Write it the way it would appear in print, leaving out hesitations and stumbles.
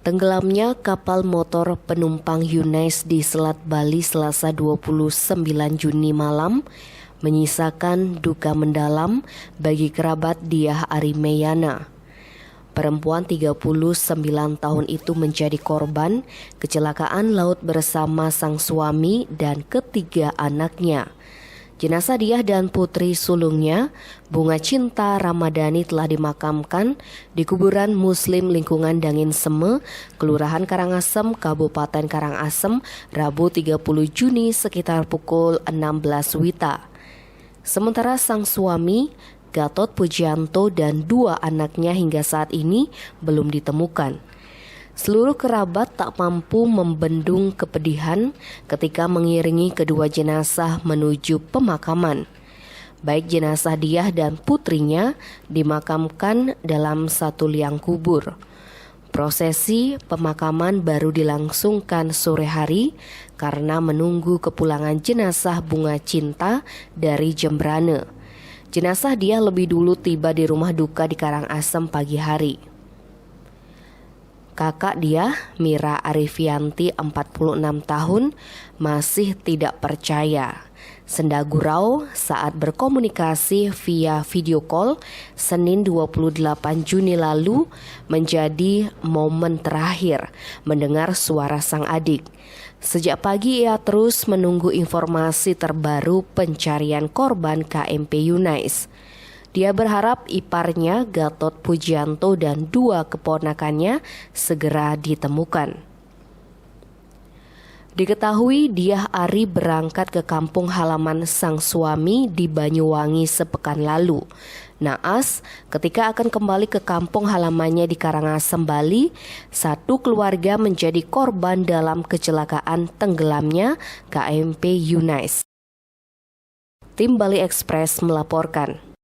Tenggelamnya kapal motor penumpang Yunais di Selat Bali Selasa 29 Juni malam menyisakan duka mendalam bagi kerabat Diah Arimeyana. Perempuan 39 tahun itu menjadi korban kecelakaan laut bersama sang suami dan ketiga anaknya. Jenazah Diah dan putri sulungnya, Bunga Cinta Ramadhani, telah dimakamkan di kuburan Muslim lingkungan Dangin Seme, Kelurahan Karangasem, Kabupaten Karangasem, Rabu 30 Juni sekitar pukul 16 WITA. Sementara sang suami, Gatot Pujianto, dan dua anaknya hingga saat ini belum ditemukan. Seluruh kerabat tak mampu membendung kepedihan ketika mengiringi kedua jenazah menuju pemakaman. Baik jenazah Diah dan putrinya dimakamkan dalam satu liang kubur. Prosesi pemakaman baru dilangsungkan sore hari karena menunggu kepulangan jenazah Bunga Cinta dari Jembrane. Jenazah Diah lebih dulu tiba di rumah duka di Karangasem pagi hari. Kakak Diah, Mira Arifianti, 46 tahun, masih tidak percaya. Senda gurau saat berkomunikasi via video call Senin 28 Juni lalu menjadi momen terakhir mendengar suara sang adik. Sejak pagi ia terus menunggu informasi terbaru pencarian korban KMP Yunais. Dia berharap iparnya Gatot Pujianto dan dua keponakannya segera ditemukan. Diketahui Diah Ari berangkat ke kampung halaman sang suami di Banyuwangi sepekan lalu. Naas, ketika akan kembali ke kampung halamannya di Karangasem, Bali, satu keluarga menjadi korban dalam kecelakaan tenggelamnya KMP Yunais. Tim Bali Express melaporkan.